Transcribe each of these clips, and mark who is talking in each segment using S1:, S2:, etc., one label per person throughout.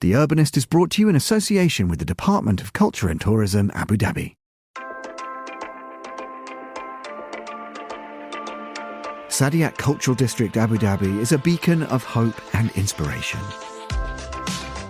S1: The Urbanist is brought to you in association with the Department of Culture and Tourism, Abu Dhabi. Saadiyat Cultural District Abu Dhabi is a beacon of hope and inspiration.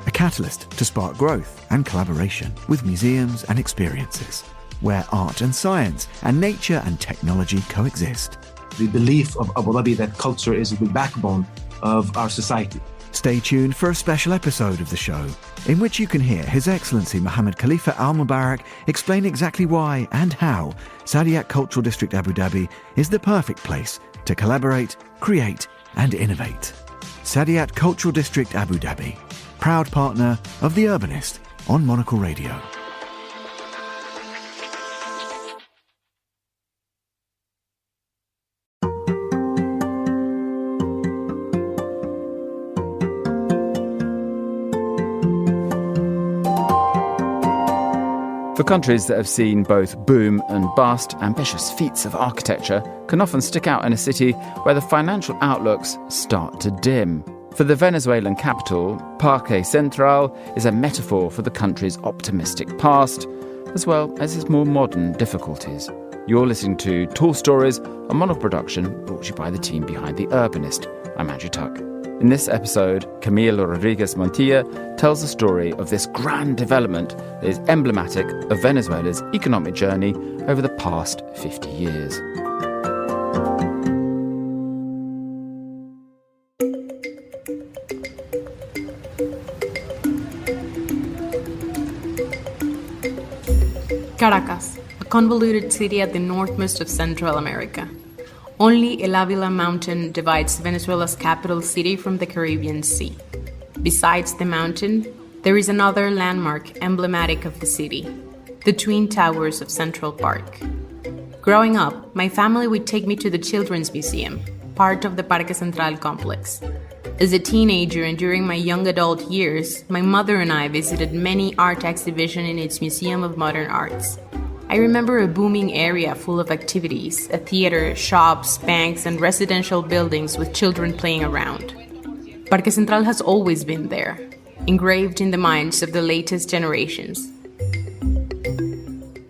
S1: A catalyst to spark growth and collaboration with museums and experiences, where art and science and nature and technology coexist.
S2: The belief of Abu Dhabi that culture is the backbone of our society.
S1: Stay tuned for a special episode of the show, in which you can hear His Excellency Mohammed Khalifa Al Mubarak explain exactly why and how Saadiyat Cultural District Abu Dhabi is the perfect place to collaborate, create and innovate. Saadiyat Cultural District Abu Dhabi, proud partner of The Urbanist on Monocle Radio.
S3: For countries that have seen both boom and bust, ambitious feats of architecture can often stick out in a city where the financial outlooks start to dim. For the Venezuelan capital, Parque Central is a metaphor for the country's optimistic past, as well as its more modern difficulties. You're listening to Tall Stories, a Monocle production brought to you by the team behind The Urbanist. I'm Andrew Tuck. In this episode, Camille Rodríguez Montilla tells the story of this grand development that is emblematic of Venezuela's economic journey over the past 50 years.
S4: Caracas, a convoluted city at the northmost of Central America. Only El Ávila mountain divides Venezuela's capital city from the Caribbean Sea. Besides the mountain, there is another landmark emblematic of the city, the Twin Towers of Central Park. Growing up, my family would take me to the Children's Museum, part of the Parque Central complex. As a teenager and during my young adult years, my mother and I visited many art exhibitions in its Museum of Modern Arts. I remember a booming area full of activities, a theater, shops, banks, and residential buildings with children playing around. Parque Central has always been there, engraved in the minds of the latest generations.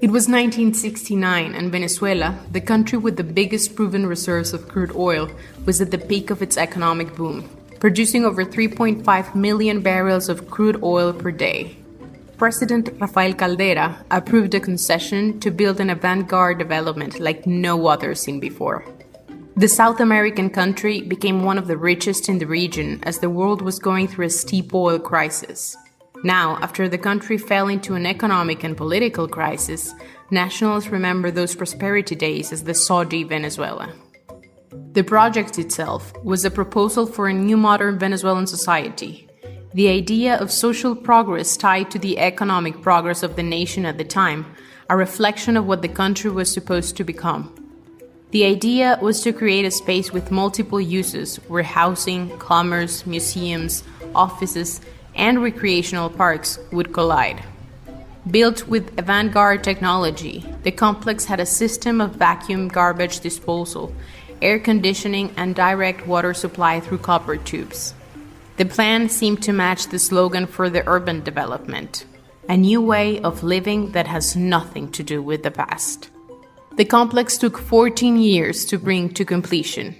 S4: It was 1969, and Venezuela, the country with the biggest proven reserves of crude oil, was at the peak of its economic boom, producing over 3.5 million barrels of crude oil per day. President Rafael Caldera approved a concession to build an avant-garde development like no other seen before. The South American country became one of the richest in the region as the world was going through a steep oil crisis. Now, after the country fell into an economic and political crisis, nationals remember those prosperity days as the Saudi Venezuela. The project itself was a proposal for a new modern Venezuelan society. The idea of social progress tied to the economic progress of the nation at the time, a reflection of what the country was supposed to become. The idea was to create a space with multiple uses where housing, commerce, museums, offices, and recreational parks would collide. Built with avant-garde technology, the complex had a system of vacuum garbage disposal, air conditioning, and direct water supply through copper tubes. The plan seemed to match the slogan for the urban development, a new way of living that has nothing to do with the past. The complex took 14 years to bring to completion,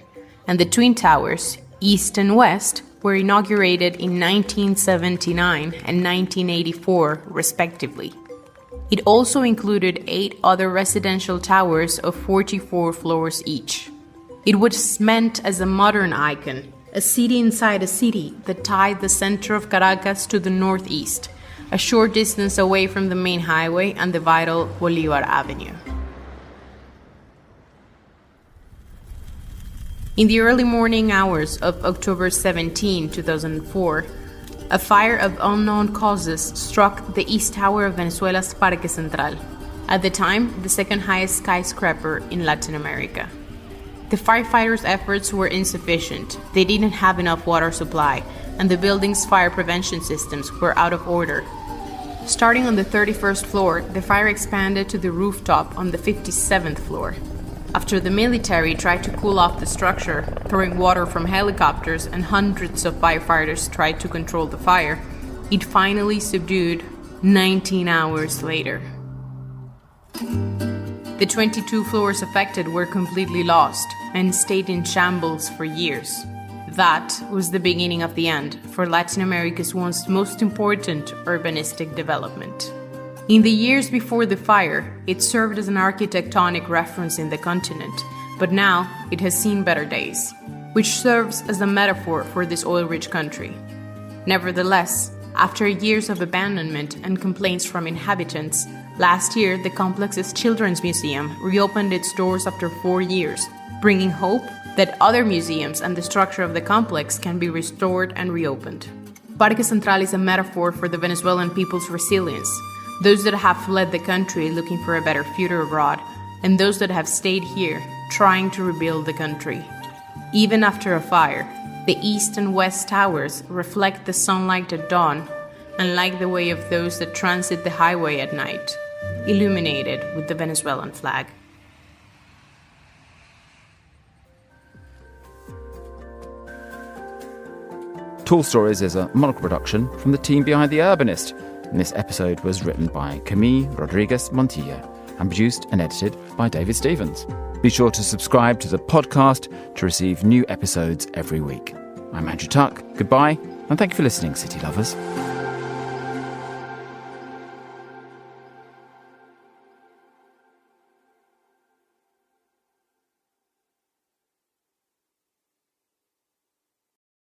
S4: and the Twin Towers, East and West, were inaugurated in 1979 and 1984, respectively. It also included 8 other residential towers of 44 floors each. It was meant as a modern icon, a city inside a city that tied the center of Caracas to the northeast, a short distance away from the main highway and the vital Bolívar Avenue. In the early morning hours of October 17, 2004, a fire of unknown causes struck the east tower of Venezuela's Parque Central, at the time the second highest skyscraper in Latin America. The firefighters' efforts were insufficient, they didn't have enough water supply, and the building's fire prevention systems were out of order. Starting on the 31st floor, the fire expanded to the rooftop on the 57th floor. After the military tried to cool off the structure, throwing water from helicopters, and hundreds of firefighters tried to control the fire, it finally subdued 19 hours later. The 22 floors affected were completely lost and stayed in shambles for years. That was the beginning of the end for Latin America's once most important urbanistic development. In the years before the fire, it served as an architectonic reference in the continent, but now it has seen better days, which serves as a metaphor for this oil-rich country. Nevertheless, after years of abandonment and complaints from inhabitants, last year the complex's Children's Museum reopened its doors after 4 years, bringing hope that other museums and the structure of the complex can be restored and reopened. Parque Central is a metaphor for the Venezuelan people's resilience, those that have fled the country looking for a better future abroad, and those that have stayed here trying to rebuild the country. Even after a fire, the east and west towers reflect the sunlight at dawn, unlike the way of those that transit the highway at night, illuminated with the Venezuelan flag.
S3: Tall Stories is a Monocle production from the team behind The Urbanist, and this episode was written by Camille Rodríguez Montilla and produced and edited by David Stevens. Be sure to subscribe to the podcast to receive new episodes every week. I'm Andrew Tuck. Goodbye, and thank you for listening, City Lovers.